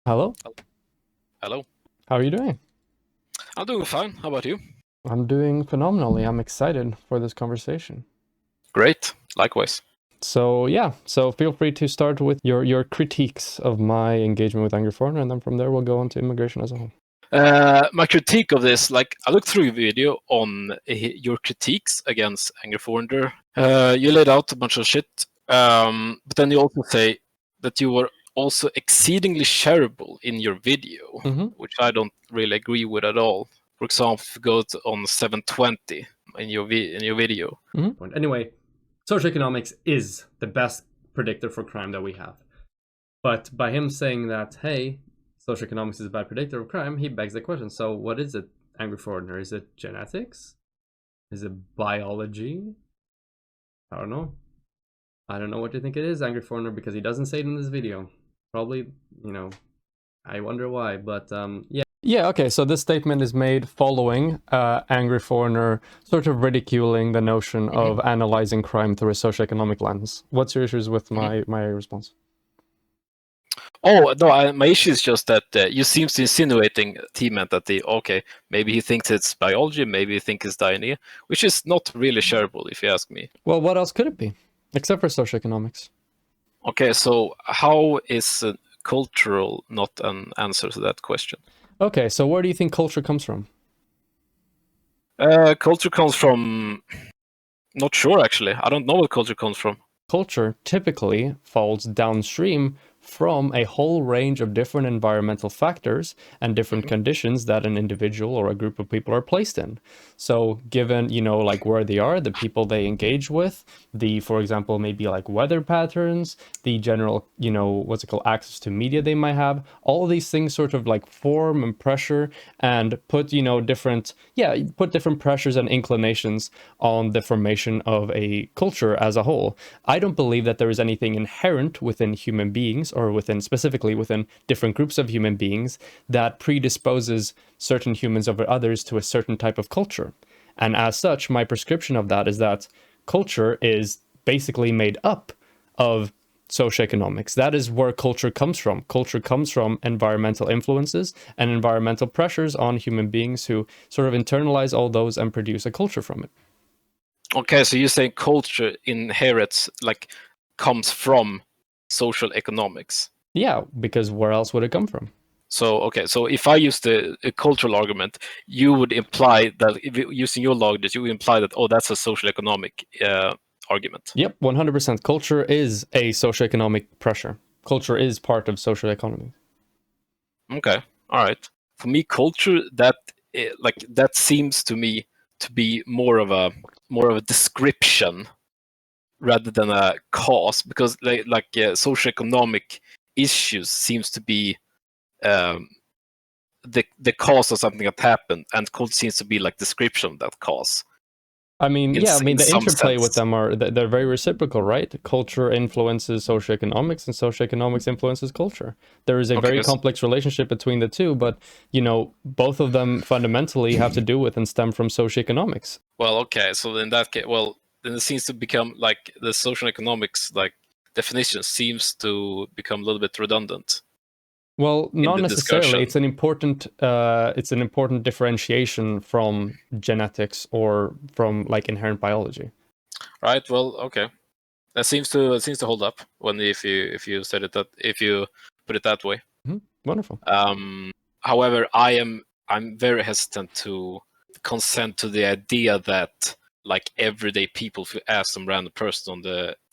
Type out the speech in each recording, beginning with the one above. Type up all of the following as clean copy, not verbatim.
Hello, Hello. how are you doing? I'm doing fine. How about you? I'm doing phenomenally. I'm excited for this conversation. Great. Likewise. So feel free to start with your critiques of my engagement with Angry Foreigner, and then from there we'll go on to immigration as a whole. My critique of this, I looked through your video on your critiques against Angry Foreigner. You laid out a bunch of shit, but then you also say that you were also exceedingly shareable in your video, which I don't really agree with at all. For example, if you go on 720 in your video. Anyway, socioeconomics is the best predictor for crime that we have. But by him saying that, hey, socioeconomics is a bad predictor of crime, he begs the question. So what is it, Angry Foreigner? Is it genetics? Is it biology? I don't know. I don't know what you think it is, Angry Foreigner, because he doesn't say it in this video. Probably, I wonder why, but yeah. Yeah, okay, so this statement is made following Angry Foreigner sort of ridiculing the notion of analyzing crime through a socioeconomic lens. What's your issues with my response? Oh no, my issue is just that you seem to insinuating T-Man that maybe he thinks it's biology, maybe he thinks it's DNA, which is not really shareable if you ask me. Well, what else could it be, except for socioeconomics? Okay, so how is cultural not an answer to that question? Okay, so where do you think culture comes from? Culture comes from... Not sure, actually. I don't know what culture comes from. Culture typically falls downstream from a whole range of different environmental factors and different conditions that an individual or a group of people are placed in. So given, like where they are, the people they engage with, for example, maybe like weather patterns, the general, access to media they might have, all of these things sort of like form and pressure and put, put different pressures and inclinations on the formation of a culture as a whole. I don't believe that there is anything inherent within human beings or specifically within different groups of human beings that predisposes certain humans over others to a certain type of culture. And as such, my prescription of that is that culture is basically made up of socioeconomics. That is where culture comes from. Culture comes from environmental influences and environmental pressures on human beings who sort of internalize all those and produce a culture from it. Okay, so you're saying culture inherits, comes from social economics. Yeah, because where else would it come from? So if I use the cultural argument, you would imply that using your logic, you would imply that that's a social economic argument. Yep, 100%. Culture is a socioeconomic pressure. Culture is part of social economy. Okay, all right. For me, culture that seems to me to be more of a description rather than a cause, because socioeconomic issues seems to be the cause of something that happened, and culture seems to be like description of that cause. I mean, the interplay with them they're very reciprocal, right? Culture influences socioeconomics and socioeconomics influences culture. There is a very complex relationship between the two, but, both of them fundamentally have to do with and stem from socioeconomics. Well, okay, so in that case, then it seems to become like the social economics definition seems to become a little bit redundant. Well, not necessarily. It's an important differentiation from genetics or from inherent biology. Right. Well, okay. That seems to hold up if you said it if you put it that way. Wonderful. However, I'm very hesitant to consent to the idea that everyday people, if you ask some random person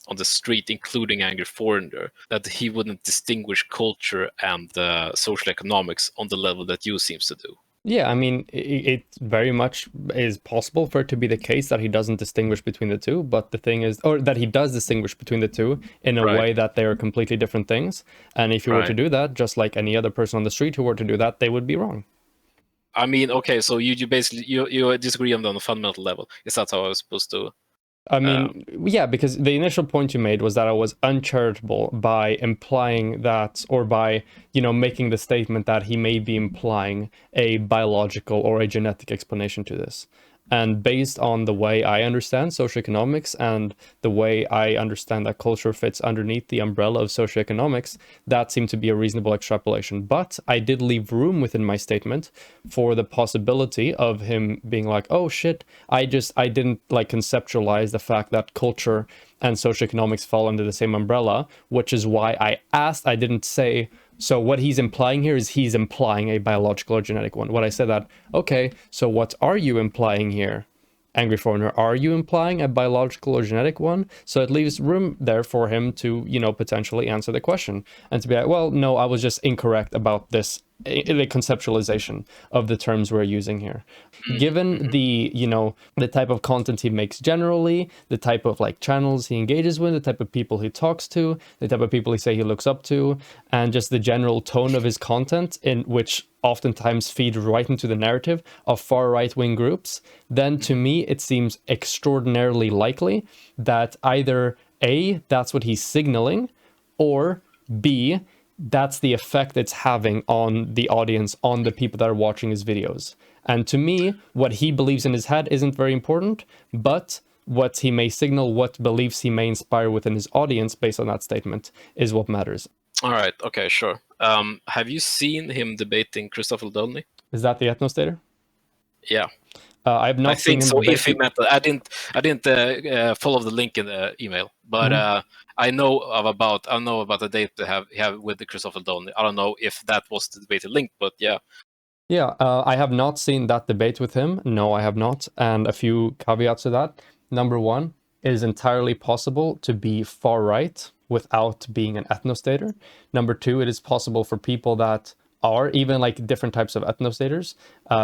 on the street, including Angry Foreigner, that he wouldn't distinguish culture and social economics on the level that you seems to do. Yeah, I mean, it very much is possible for it to be the case that he doesn't distinguish between the two, but the thing is, or that he does distinguish between the two in a way that they are completely different things. And if you were to do that, just like any other person on the street who were to do that, they would be wrong. I mean, okay, so you basically you disagree on a fundamental level. Is that how I was supposed to? I mean, yeah, because the initial point you made was that I was uncharitable by implying that, or by, making the statement that he may be implying a biological or a genetic explanation to this. And based on the way I understand socioeconomics and the way I understand that culture fits underneath the umbrella of socioeconomics, that seemed to be a reasonable extrapolation. But I did leave room within my statement for the possibility of him being like, oh shit, I didn't like conceptualize the fact that culture and socioeconomics fall under the same umbrella, which is why I asked, I didn't say, so what he's implying here is he's implying a biological or genetic one. What I said that, okay, so what are you implying here, Angry Foreigner? Are you implying a biological or genetic one? So it leaves room there for him to, potentially answer the question and to be like, well, no, I was just incorrect about this, the conceptualization of the terms we're using here. Given the, the type of content he makes generally, the type of like channels he engages with, the type of people he talks to, the type of people he say he looks up to, and just the general tone of his content, in which oftentimes feed right into the narrative of far right-wing groups, then to me it seems extraordinarily likely that either A, that's what he's signaling, or B, that's the effect it's having on the audience, on the people that are watching his videos. And to me, what he believes in his head isn't very important, but what he may signal, what beliefs he may inspire within his audience based on that statement is what matters. All right. Okay. Sure. Have you seen him debating Christopher Dolny? Is that the Ethnostater? Yeah. I have not seen him so. debate. If he meant that, I didn't follow the link in the email, but I know about the date they have with the Christopher Dolny. I don't know if that was the debated link, but yeah. Yeah, I have not seen that debate with him. No, I have not. And a few caveats to that. Number one, it is entirely possible to be far right without being an ethnostater. Number two, it is possible for people that are even like different types of ethnostaters,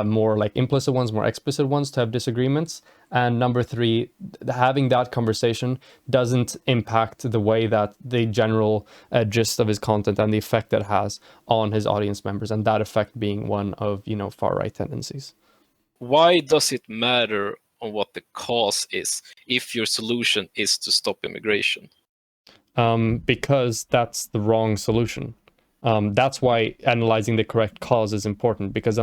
more like implicit ones, more explicit ones, to have disagreements. And number three, having that conversation doesn't impact the way that the general gist of his content and the effect that it has on his audience members, and that effect being one of, far right tendencies. Why does it matter on what the cause is if your solution is to stop immigration? Because that's the wrong solution. That's why analyzing the correct cause is important, because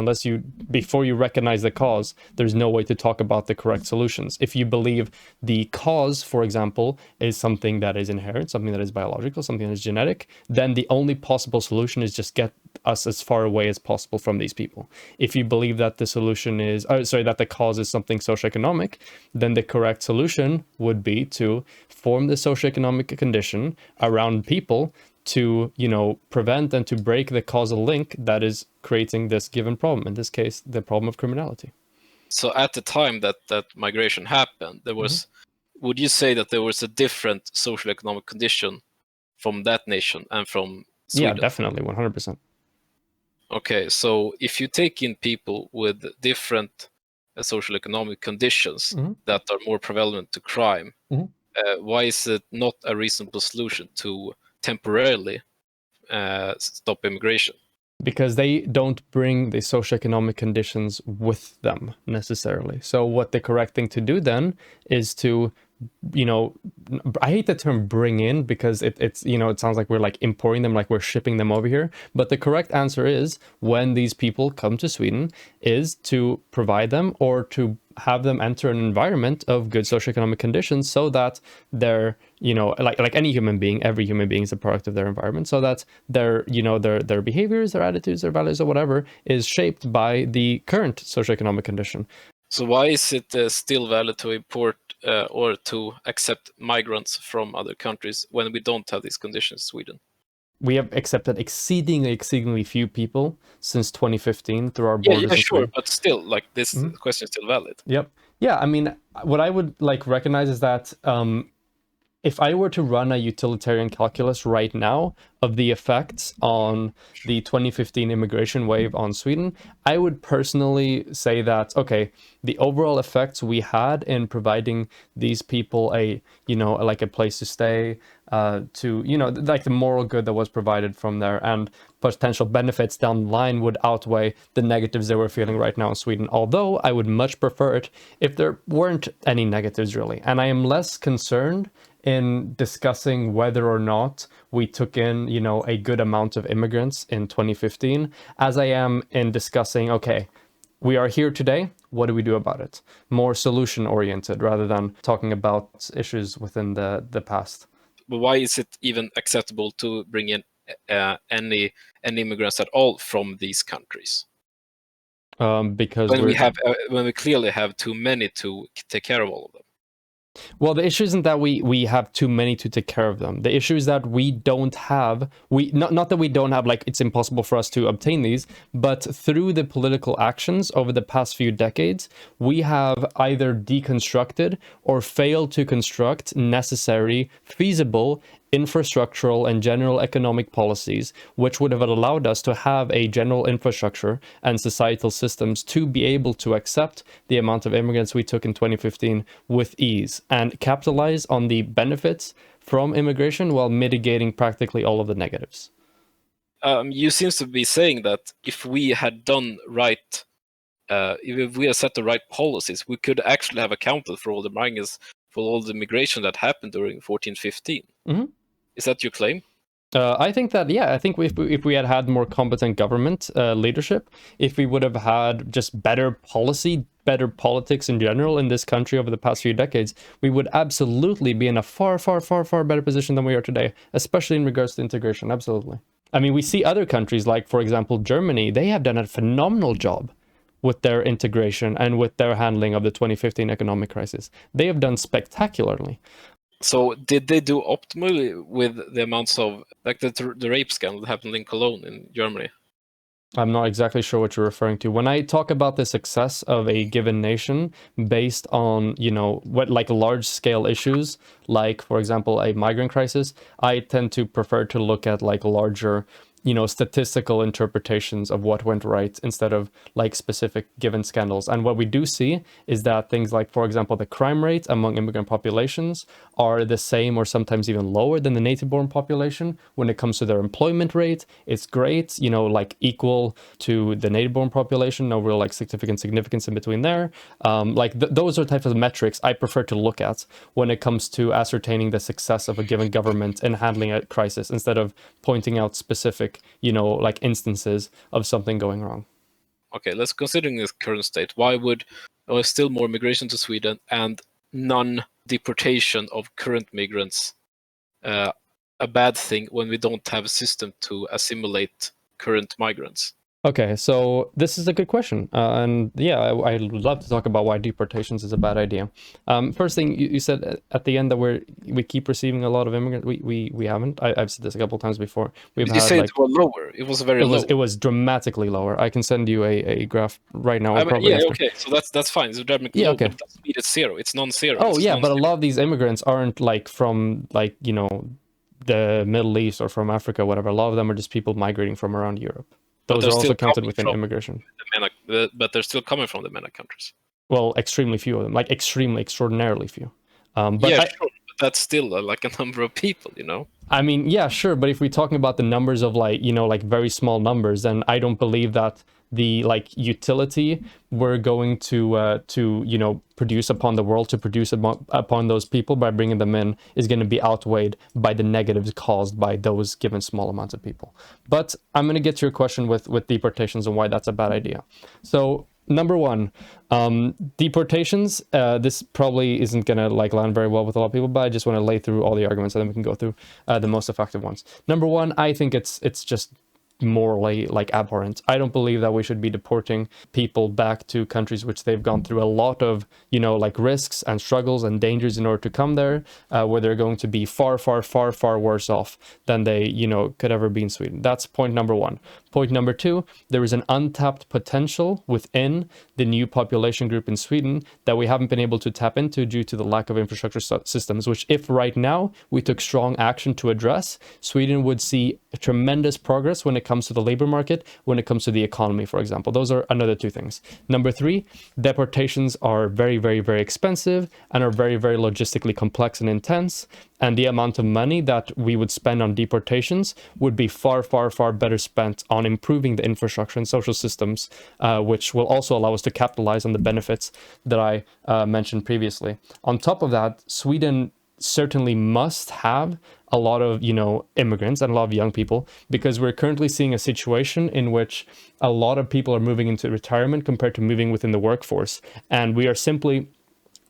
before you recognize the cause, there's no way to talk about the correct solutions. If you believe the cause, for example, is something that is inherent, something that is biological, something that is genetic, then the only possible solution is just get us as far away as possible from these people. If you believe that the solution is, that the cause is something socioeconomic, then the correct solution would be to form the socioeconomic condition around people to, prevent and to break the causal link that is creating this given problem, in this case, the problem of criminality. So at the time that migration happened, there was, would you say that there was a different social economic condition from that nation and from Sweden? Yeah, definitely, 100%. Okay, so if you take in people with different social economic conditions that are more prevalent to crime, why is it not a reasonable solution to temporarily stop immigration? Because they don't bring the socioeconomic conditions with them necessarily. So what the correct thing to do then is to, I hate the term bring in, because it's it sounds like we're like importing them, like we're shipping them over here. But the correct answer is, when these people come to Sweden, is to provide them or to have them enter an environment of good socioeconomic conditions, so that they're, like any human being, every human being is a product of their environment, so that their, their behaviors, their attitudes, their values, or whatever is shaped by the current socioeconomic condition. So why is it still valid to import or to accept migrants from other countries when we don't have these conditions in Sweden? We have accepted exceedingly few people since 2015 through our borders. Yeah, sure, but still, like, this question is still valid. Yep. Yeah, I mean, what I would like recognize is that if I were to run a utilitarian calculus right now of the effects on the 2015 immigration wave on Sweden, I would personally say that, okay, the overall effects we had in providing these people a, like a place to stay, to, like the moral good that was provided from there, and potential benefits down the line would outweigh the negatives they were feeling right now in Sweden. Although I would much prefer it if there weren't any negatives really. And I am less concerned in discussing whether or not we took in, a good amount of immigrants in 2015, as I am in discussing, okay, we are here today, what do we do about it? More solution oriented rather than talking about issues within the past. But why is it even acceptable to bring in any immigrants at all from these countries? Because when we clearly have too many to take care of all of them. Well, the issue isn't that we have too many to take care of them. The issue is that we don't have, not that we don't have, like, it's impossible for us to obtain these, but through the political actions over the past few decades, we have either deconstructed or failed to construct necessary, feasible, infrastructural and general economic policies, which would have allowed us to have a general infrastructure and societal systems to be able to accept the amount of immigrants we took in 2015 with ease and capitalize on the benefits from immigration while mitigating practically all of the negatives. You seem to be saying that if we had done right, if we had set the right policies, we could actually have accounted for all the migrants, for all the migration that happened during 14-15. Mm-hmm. Is that your claim? I think that, yeah, I think if we had more competent government leadership, if we would have had just better policy, better politics in general in this country over the past few decades, we would absolutely be in a far, far, far, far better position than we are today, especially in regards to integration. Absolutely. I mean, we see other countries like, for example, Germany, they have done a phenomenal job with their integration and with their handling of the 2015 economic crisis. They have done spectacularly. So did they do optimally with the amounts of, like the rape scandal that happened in Cologne in Germany? I'm not exactly sure what you're referring to. When I talk about the success of a given nation based on, you know, what, like, large scale issues, like, for example, a migrant crisis, I tend to prefer to look at, like, larger, you know, statistical interpretations of what went right instead of, like, specific given scandals. And what we do see is that things like, for example, the crime rate among immigrant populations are the same or sometimes even lower than the native-born population. When it comes to their employment rate, it's great, you know, like, equal to the native-born population, no real, like, significance in between there. Those are types of metrics I prefer to look at when it comes to ascertaining the success of a given government in handling a crisis, instead of pointing out specific, you know, like, instances of something going wrong. Okay, let's consider this current state. Why would still more migration to Sweden and non-deportation of current migrants a bad thing when we don't have a system to assimilate current migrants? Okay, so this is a good question. And yeah, I'd love to talk about why deportations is a bad idea. First thing, you said at the end that we keep receiving a lot of immigrants. We haven't. I've said this a couple of times before. Did you say, like, it was lower? It was very low. It was dramatically lower. I can send you a graph right now. Yeah, okay, so that's fine. It's dramatically low, okay. But that speed is zero. It's non-zero. Oh, yeah, but a lot of these immigrants aren't, like, from, like, you know, the Middle East or from Africa, whatever. A lot of them are just people migrating from around Europe. Those are also counted within immigration. But they're still coming from the MENA countries. Well, extremely few of them, like, extraordinarily few. Sure, but that's still like a number of people, you know? I mean, yeah, sure, but if we're talking about the numbers of, like, you know, like, very small numbers, then I don't believe that the, like, utility we're going to you know, produce upon the world, to produce upon those people by bringing them in, is going to be outweighed by the negatives caused by those given small amounts of people. But I'm going to get to your question with deportations and why that's a bad idea. So, number one, deportations, this probably isn't going to, like, land very well with a lot of people, but I just want to lay through all the arguments and then we can go through the most effective ones. Number one, I think it's just morally, like, abhorrent. I don't believe that we should be deporting people back to countries which they've gone through a lot of, you know, like, risks and struggles and dangers in order to come there, where they're going to be far, far, far, far worse off than they, you know, could ever be in Sweden. That's point number one. Point number two, there is an untapped potential within the new population group in Sweden that we haven't been able to tap into due to the lack of infrastructure systems, which, if right now we took strong action to address, Sweden would see a tremendous progress when it comes to the labor market, when it comes to the economy, for example. Those are another two things. Number three, deportations are very, very, very expensive and are very, very logistically complex and intense. And the amount of money that we would spend on deportations would be far, far, far better spent on improving the infrastructure and social systems, which will also allow us to capitalize on the benefits that I mentioned previously. On top of that, Sweden certainly must have a lot of, you know, immigrants and a lot of young people, because we're currently seeing a situation in which a lot of people are moving into retirement compared to moving within the workforce. And we are simply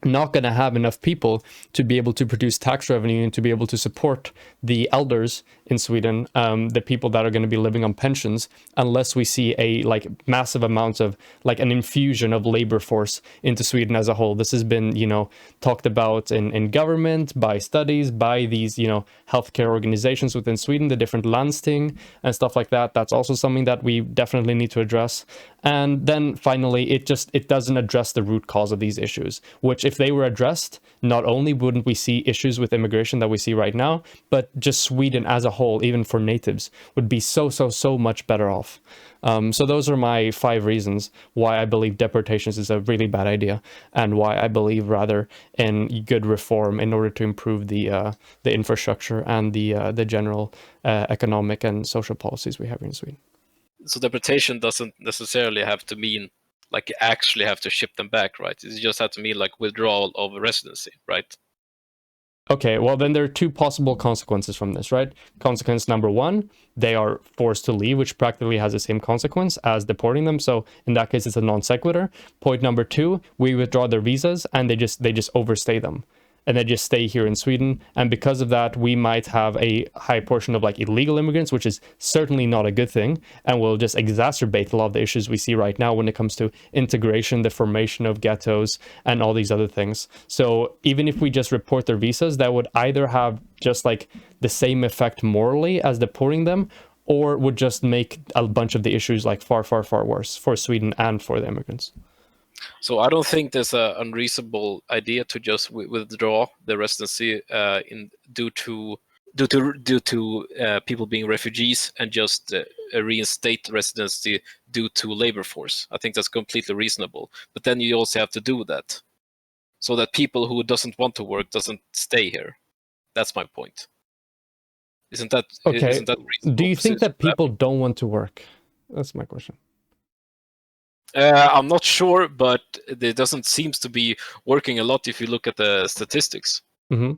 not going to have enough people to be able to produce tax revenue and to be able to support the elders in Sweden, the people that are going to be living on pensions, unless we see a like massive amounts of like an infusion of labor force into Sweden as a whole. This has been, you know, talked about in government, by studies, by these, you know, healthcare organizations within Sweden, the different landsting and stuff like that. That's also something that we definitely need to address. And then finally, it doesn't address the root cause of these issues, which if they were addressed, not only wouldn't we see issues with immigration that we see right now, but just Sweden as a whole, even for natives, would be so much better off. So those are my 5 reasons why I believe deportations is a really bad idea, and why I believe rather in good reform in order to improve the infrastructure and the general economic and social policies we have in Sweden. So deportation doesn't necessarily have to mean like you actually have to ship them back, right? It just have to mean like withdrawal of residency, right? Okay, well then there are 2 possible consequences from this, right? Consequence number 1, they are forced to leave, which practically has the same consequence as deporting them. So in that case, it's a non sequitur. Point number 2, we withdraw their visas and they just overstay them. And they just stay here in Sweden. And because of that, we might have a high portion of like illegal immigrants, which is certainly not a good thing, and will just exacerbate a lot of the issues we see right now when it comes to integration, the formation of ghettos, and all these other things. So even if we just report their visas, that would either have just like the same effect morally as deporting them, or would just make a bunch of the issues like far worse for Sweden and for the immigrants. So I don't think there's an unreasonable idea to just withdraw the residency due to people being refugees, and just reinstate residency due to labor force. I think that's completely reasonable. But then you also have to do that so that people who doesn't want to work doesn't stay here. That's my point. Isn't that okay? Isn't that reasonable? Do you think that people don't want to work? That's my question. I'm not sure, but it doesn't seem to be working a lot if you look at the statistics. Mm-hmm.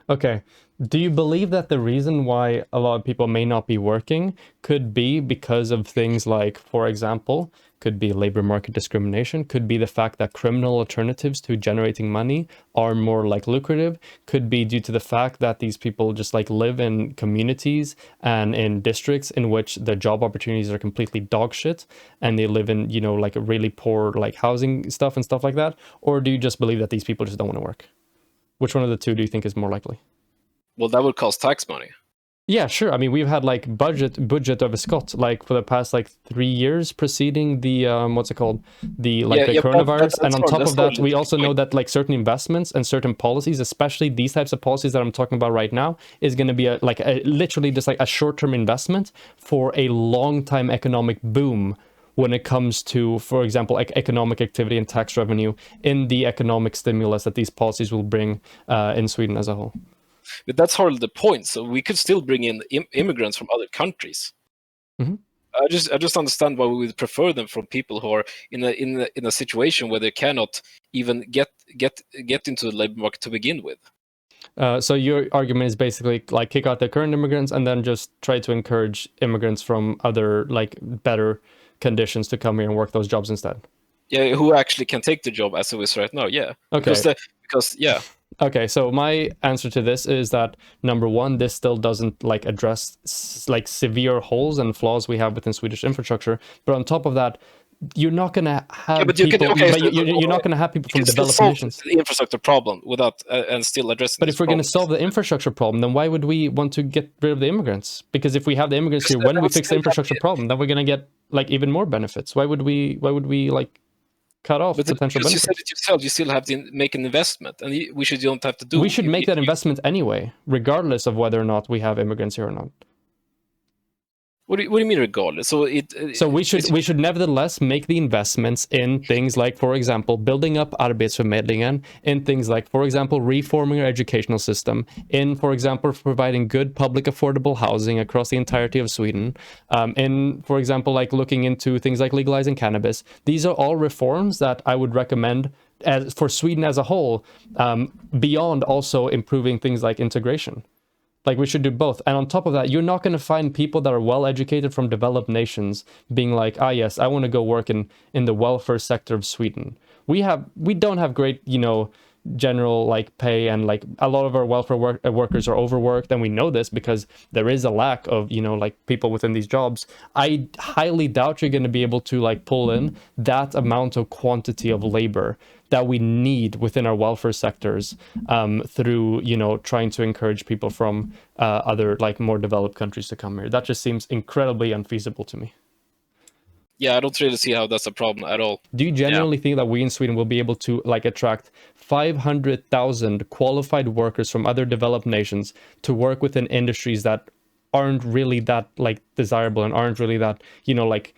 Okay. Do you believe that the reason why a lot of people may not be working could be because of things like, for example, could be labor market discrimination, could be the fact that criminal alternatives to generating money are more like lucrative, could be due to the fact that these people just like live in communities and in districts in which the job opportunities are completely dog shit, and they live in, you know, like a really poor like housing stuff and stuff like that? Or do you just believe that these people just don't want to work? Which one of the 2 do you think is more likely? Well, that would cost tax money. Yeah, sure. I mean, we've had like budget of Scott like for the past like 3 years preceding the what's it called, the coronavirus, and on top of that, we also know that like certain investments and certain policies, especially these types of policies that I'm talking about right now, is going to be literally just like a short-term investment for a long-time economic boom when it comes to, for example, like economic activity and tax revenue in the economic stimulus that these policies will bring in Sweden as a whole. But that's hardly the point. So we could still bring in immigrants from other countries. Mm-hmm. I just understand why we would prefer them from people who are in a situation where they cannot even get into the labor market to begin with. So your argument is basically like kick out the current immigrants and then just try to encourage immigrants from other like better conditions to come here and work those jobs instead. Yeah, who actually can take the job as it is right now? Yeah. Okay. Because yeah. Okay, so my answer to this is that number 1, this still doesn't like address like severe holes and flaws we have within Swedish infrastructure. But on top of that, you're not going to have you're not going to have people from developed nations. The infrastructure problem without and still addressing. But if we're going to solve the infrastructure problem, then why would we want to get rid of the immigrants? Because if we have the immigrants here, when we fix the infrastructure problem, then we're going to get like even more benefits. Why would we like cut off potential benefits? You said it yourself. You still have to make an investment, and we don't have to do. We should make that investment anyway, regardless of whether or not we have immigrants here or not. What do you mean regardless? So we should nevertheless make the investments in things like, for example, building up Arbetsförmedlingen, in things like, for example, reforming our educational system, in, for example, providing good public affordable housing across the entirety of Sweden, in, for example, like looking into things like legalizing cannabis. These are all reforms that I would recommend as for Sweden as a whole, beyond also improving things like integration. Like, we should do both. And on top of that, you're not going to find people that are well educated from developed nations being like, ah, yes, I want to go work in the welfare sector of Sweden. We don't have great, general like pay, and like a lot of our welfare workers are overworked, and we know this because there is a lack of like people within these jobs. I highly doubt you're going to be able to like pull in that amount of quantity of labor that we need within our welfare sectors through trying to encourage people from other like more developed countries to come here. That just seems incredibly unfeasible to me. Yeah, I don't really see how that's a problem at all. Do you genuinely think that we in Sweden will be able to like attract 500,000 qualified workers from other developed nations to work within industries that aren't really that like desirable and aren't really that, like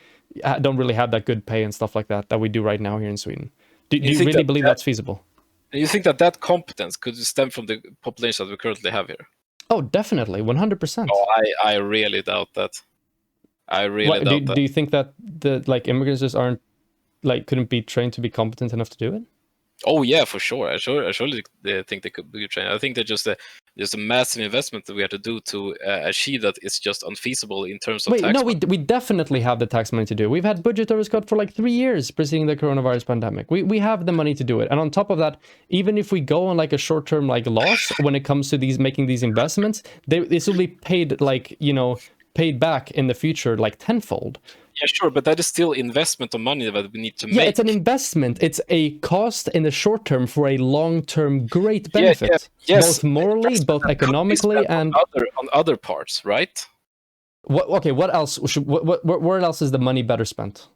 don't really have that good pay and stuff like that we do right now here in Sweden? Do you really believe that's feasible? You think that competence could stem from the population that we currently have here? Oh, definitely, 100%. Oh, I really doubt that. I really doubt that. Do you think that the like immigrants just aren't like couldn't be trained to be competent enough to do it? Oh yeah, for sure. I surely think they could be trained. I think that just there's a massive investment that we have to do to achieve that. It's just unfeasible in terms of tax money. We definitely have the tax money to do it. We've had budget overcut for like 3 years preceding the coronavirus pandemic. We have the money to do it. And on top of that, even if we go on like a short-term like loss when it comes to making these investments, this will be paid like, paid back in the future like tenfold. Yeah, sure, but that is still investment of money that we need to make. Yeah, it's an investment. It's a cost in the short term for a long-term great benefit. Yes. Both morally, both economically, and on other parts, right? What else? Where else is the money better spent?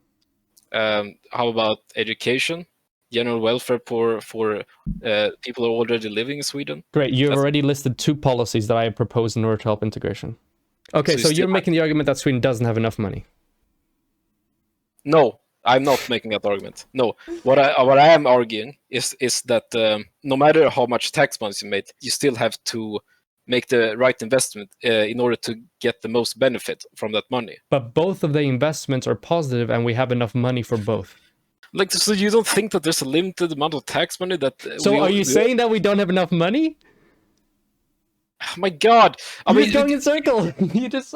How about education? General welfare for people who are already living in Sweden? Great, you've already listed 2 policies that I have proposed in order to help integration. Okay, so you're making the argument that Sweden doesn't have enough money. No, I'm not making that argument. No, what I am arguing is that no matter how much tax money you make, you still have to make the right investment in order to get the most benefit from that money. But both of the investments are positive, and we have enough money for both. Like, so you don't think that there's a limited amount of tax money that? So are you saying that we don't have enough money? Oh my God! You're going in circle. You just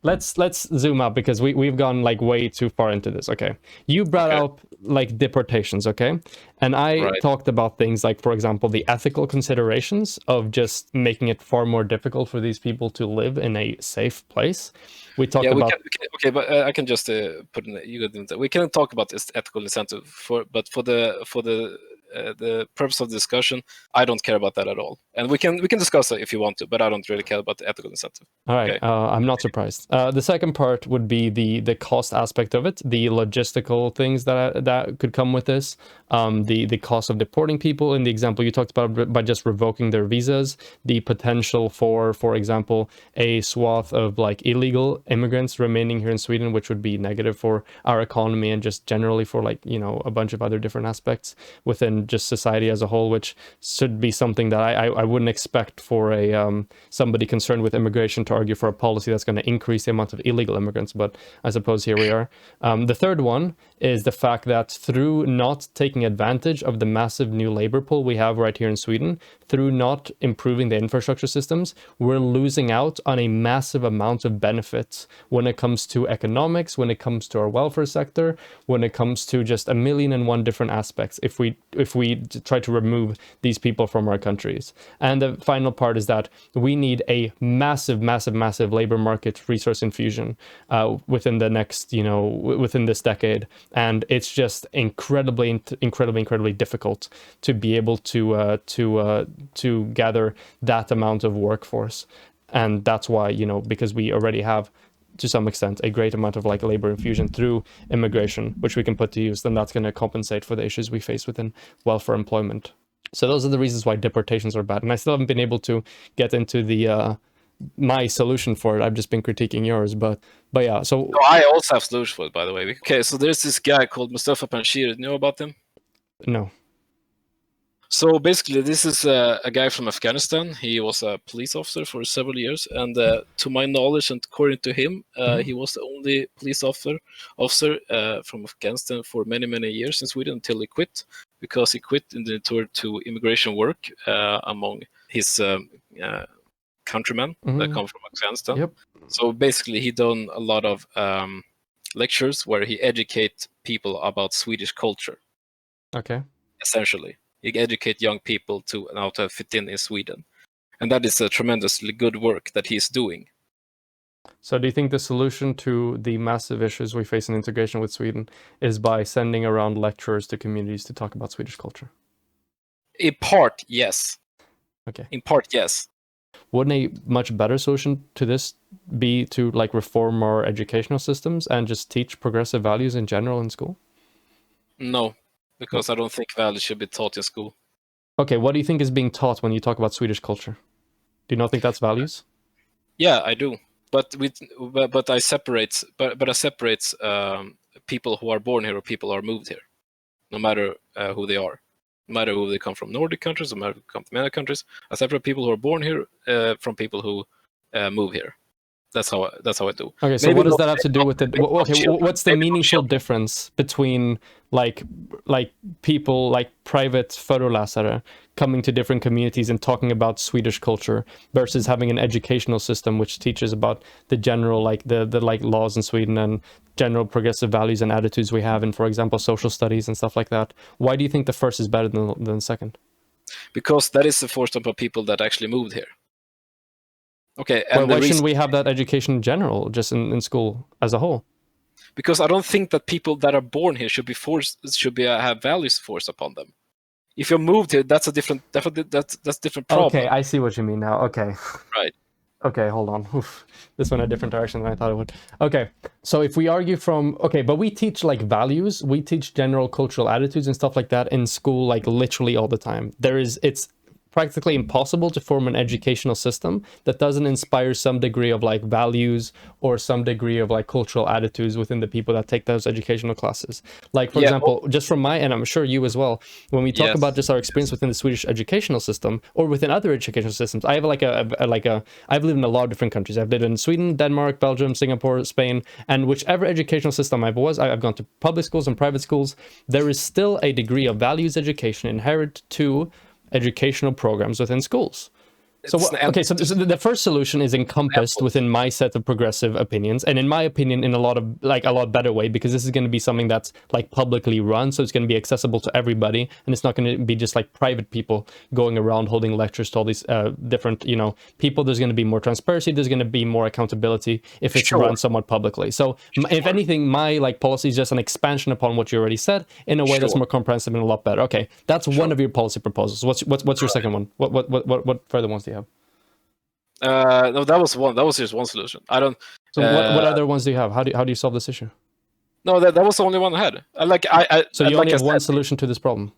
Let's zoom out, because we've gone like way too far into this. Okay, you brought up like deportations, okay, and I talked about things like, for example, the ethical considerations of just making it far more difficult for these people to live in a safe place. We talked about but I can just put in we can talk about this ethical incentive for the purpose of the discussion. I don't care about that at all, and we can discuss it if you want to, but I don't really care about the ethical incentive. All right, okay. I'm not surprised. The second part would be the cost aspect of it, the logistical things that could come with this, the cost of deporting people. In the example you talked about, by just revoking their visas, the potential for example, a swath of like illegal immigrants remaining here in Sweden, which would be negative for our economy and just generally for like a bunch of other different aspects within just society as a whole, which should be something that I wouldn't expect for a somebody concerned with immigration to argue for a policy that's going to increase the amount of illegal immigrants, but I suppose here we are. The third one is the fact that through not taking advantage of the massive new labor pool we have right here in Sweden, through not improving the infrastructure systems, we're losing out on a massive amount of benefits when it comes to economics, when it comes to our welfare sector, when it comes to just 1,000,001 different aspects if we try to remove these people from our countries. And the final part is that we need a massive labor market resource infusion within the next, within this decade. And it's just incredibly difficult to be able to gather that amount of workforce. And that's why, because we already have, to some extent, a great amount of like labor infusion through immigration, which we can put to use, then that's going to compensate for the issues we face within welfare employment. So those are the reasons why deportations are bad. And I still haven't been able to get into the my solution for it. I've just been critiquing yours, but yeah. So I also have solution for it, by the way. Okay, so there's this guy called Mustafa Panshir. Do you know about him? No. So basically, this is a guy from Afghanistan. He was a police officer for several years, and to my knowledge, and according to him, he was the only police officer from Afghanistan for many, many years in Sweden until he quit, because he quit in the tour to immigration work among his countrymen that come from Afghanistan. Yep. So basically, he done a lot of lectures where he educate people about Swedish culture. Okay. Essentially, he educate young people to how to fit in Sweden, and that is a tremendously good work that he's doing. So do you think the solution to the massive issues we face in integration with Sweden is by sending around lecturers to communities to talk about Swedish culture? In part, yes. Okay. In part, yes. Wouldn't a much better solution to this be to like reform our educational systems and just teach progressive values in general in school? No, because I don't think values should be taught in school. Okay, what do you think is being taught when you talk about Swedish culture? Do you not think that's values? Yeah, I do. But I separate people who are born here or people who are moved here, no matter who they are, no matter who they come from, Nordic countries, no matter who come from other countries. I separate people who are born here from people who move here. That's how I do. Okay, so what does that have to do with it? Okay, what's the meaningful difference between like people like private föreläsare coming to different communities and talking about Swedish culture versus having an educational system which teaches about the general like the like laws in Sweden and general progressive values and attitudes we have in, for example, social studies and stuff like that? Why do you think the first is better than the second? Because that is the forced upon people that actually moved here. Okay, and why shouldn't we have that education in general, just in school as a whole? Because I don't think that people that are born here should have values forced upon them. If you're moved here, that's a different problem. Okay, I see what you mean now. Okay. Right. Okay, hold on. Oof. This went a different direction than I thought it would. Okay, so if we argue from... Okay, but we teach like values, we teach general cultural attitudes and stuff like that in school, like literally all the time. It's practically impossible to form an educational system that doesn't inspire some degree of like values or some degree of like cultural attitudes within the people that take those educational classes. Like, for example, just from my end, I'm sure you as well, when we talk about just our experience within the Swedish educational system or within other educational systems, I have I've lived in a lot of different countries. I've lived in Sweden, Denmark, Belgium, Singapore, Spain, and whichever educational system I've gone to public schools and private schools, there is still a degree of values education inherent to educational programs within schools. So the first solution is encompassed within my set of progressive opinions, and in my opinion, in a lot better way, because this is going to be something that's like publicly run, so it's going to be accessible to everybody, and it's not going to be just like private people going around holding lectures to all these different people. There's going to be more transparency, there's going to be more accountability if it's run somewhat publicly. So if anything, my like policy is just an expansion upon what you already said in a way that's more comprehensive and a lot better. Okay, that's one of your policy proposals. What's your second one? What further ones do you have? No, that was one. That was just one solution. I don't. So what other ones do you have? How do you solve this issue? No, that was the only one I had. So you only have one solution to this problem?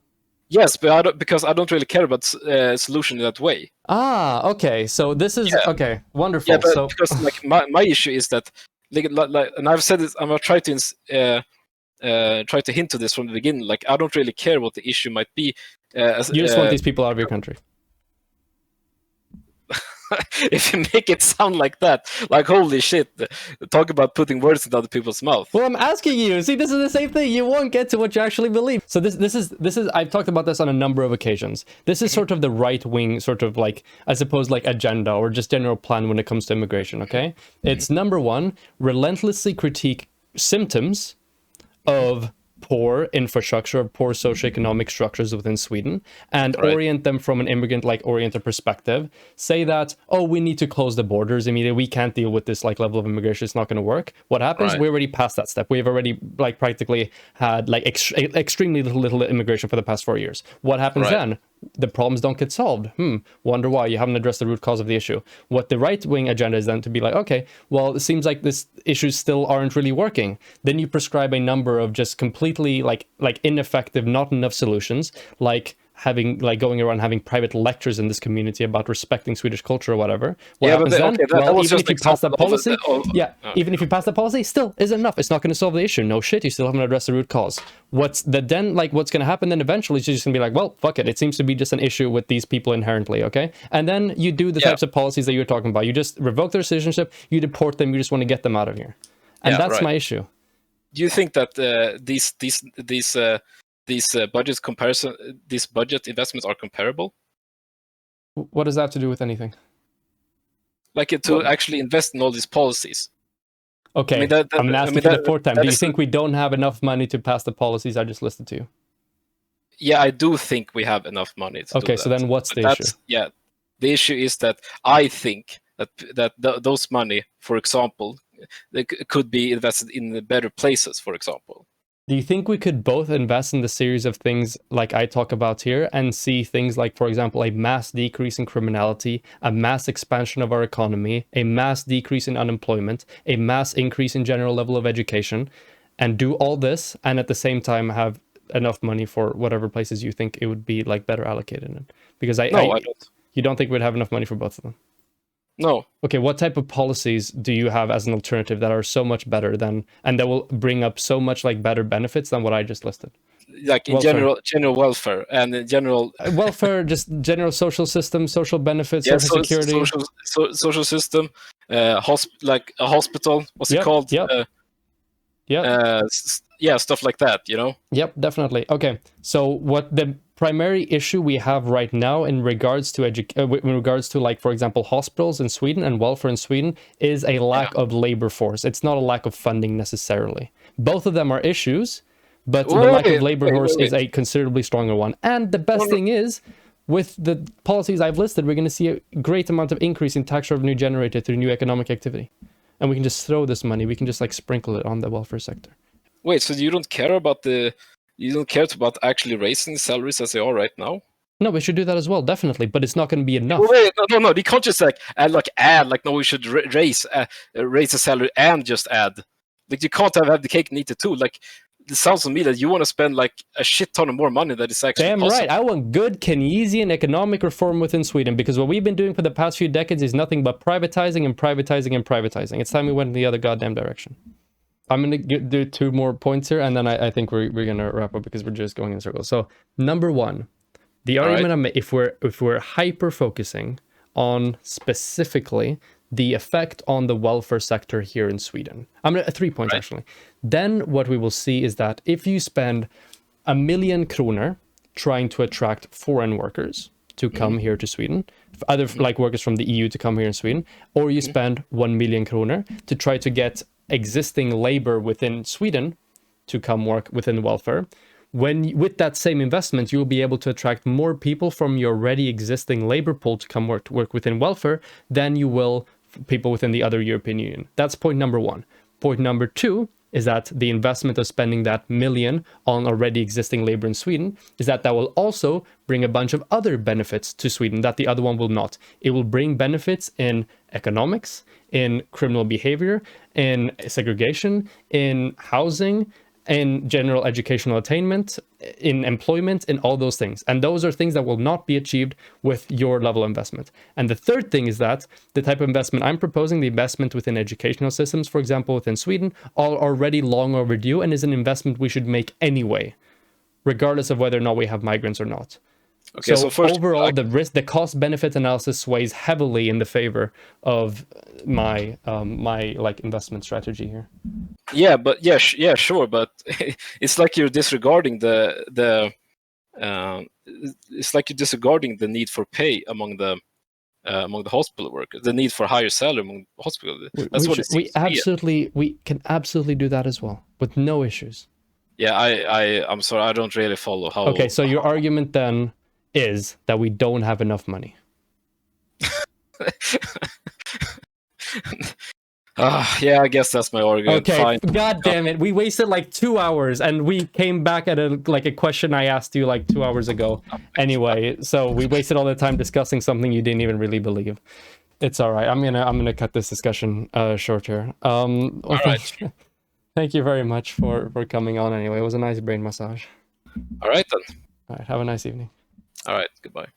Yes, but because I don't really care about solution in that way. Ah, okay. So this is okay. Wonderful. Yeah, but because like my issue is that and I've said this. I'm gonna try to hint to this from the beginning. Like, I don't really care what the issue might be. You just want these people out of your country. If you make it sound like that, like holy shit, talk about putting words in other people's mouth. Well, I'm asking you. See, this is the same thing. You won't get to what you actually believe. So this is I've talked about this on a number of occasions. This is sort of the right wing sort of like, I suppose, like agenda or just general plan when it comes to immigration. Okay, it's number one, relentlessly critique symptoms of poor infrastructure, poor socioeconomic structures within Sweden, and orient them from an immigrant-like oriented perspective. Say that, oh, we need to close the borders immediately. We can't deal with this like level of immigration. It's not going to work. What happens? We already passed that step. We've already like practically had like extremely little immigration for the past 4 years. What happens then? The problems don't get solved. Wonder why you haven't addressed the root cause of the issue. What the right-wing agenda is then to be like, okay, well, it seems like this issues still aren't really working. Then you prescribe a number of just completely like ineffective, not enough solutions, like having like going around having private lectures in this community about respecting Swedish culture or whatever. What Yeah, happens but then? okay, that Well, was even just if you pass that example of policy, yeah, oh. even if you pass that policy, still isn't enough. It's not going to solve the issue. No shit, you still haven't addressed the root cause. What's going to happen then eventually is you're just going to be like, well, fuck it. It seems to be just an issue with these people inherently, okay? And then you do the types of policies that you're talking about. You just revoke their citizenship, you deport them, you just want to get them out of here. And that's my issue. Do you think that these budget investments are comparable? What does that have to do with anything? Like to actually invest in all these policies. Okay, I'm going to ask you for the fourth time. Do you think we don't have enough money to pass the policies I just listed to you? Yeah, I do think we have enough money to do that. So then what's the issue? Yeah, the issue is that I think that those money, for example, they could be invested in the better places, for example. Do you think we could both invest in the series of things like I talk about here and see things like, for example, a mass decrease in criminality, a mass expansion of our economy, a mass decrease in unemployment, a mass increase in general level of education, and do all this and at the same time have enough money for whatever places you think it would be like better allocated in? Because I don't. You don't think we'd have enough money for both of them? No. Okay, what type of policies do you have as an alternative that are so much better than, and that will bring up so much like better benefits than what I just listed? Like in general welfare and in general welfare, just general social system, social benefits, social security, social system, like a hospital. What's it called? Stuff like that. You know. Yep, definitely. Okay, so what the primary issue we have right now in regards to like, for example, hospitals in Sweden and welfare in Sweden is a lack of labor force. It's not a lack of funding necessarily. Both of them are issues, but the lack of labor force is a considerably stronger one. And the best thing is, with the policies I've listed, we're going to see a great amount of increase in tax revenue generated through new economic activity. And we can just throw this money, we can just like sprinkle it on the welfare sector. Wait, so you don't care about actually raising salaries as they are right now? No, we should do that as well, definitely. But it's not going to be enough. Wait, no. You can't just add. No, we should raise the salary and just add. Like you can't have the cake and eat it too. Like it sounds to me that you want to spend like a shit ton of more money that is actually possible. Right. I want good Keynesian economic reform within Sweden, because what we've been doing for the past few decades is nothing but privatizing and privatizing and privatizing. It's time we went in the other goddamn direction. I'm going to do 2 more points here, and then I think we're going to wrap up because we're just going in circles. So, number 1, the argument if we're hyper focusing on specifically the effect on the welfare sector here in Sweden. I'm going to 3 points actually. Then what we will see is that if you spend 1 million kronor trying to attract foreign workers to come here to Sweden, other like workers from the EU to come here in Sweden, or you spend 1 million kronor to try to get existing labor within Sweden to come work within welfare, with that same investment, you'll be able to attract more people from your already existing labor pool to come work within welfare than you will people within the other European Union. That's point number 1. Point number 2 is that the investment of spending that 1 million on already existing labor in Sweden is that will also bring a bunch of other benefits to Sweden that the other one will not. It will bring benefits in economics, in criminal behavior, in segregation, in housing, in general educational attainment, in employment, in all those things. And those are things that will not be achieved with your level of investment. And the third thing is that the type of investment I'm proposing, the investment within educational systems, for example, within Sweden, are already long overdue and is an investment we should make anyway, regardless of whether or not we have migrants or not. Okay, so first, overall, the cost-benefit analysis sways heavily in the favor of my like investment strategy here. Yeah, but sure, but it's like you're disregarding it's like you're disregarding the need for pay among the hospital workers, the need for higher salary among hospital. That's we can absolutely do that as well with no issues. Yeah, I'm sorry, I don't really follow how. Okay, so your argument then is that we don't have enough money. Yeah, I guess that's my argument. Okay, fine. God damn it. We wasted like 2 hours and we came back at a question I asked you like 2 hours ago. Anyway, so we wasted all the time discussing something you didn't even really believe. It's all right. I'm gonna cut this discussion short here. All right. Thank you very much for coming on anyway. It was a nice brain massage. All right then. All right, have a nice evening. All right, goodbye.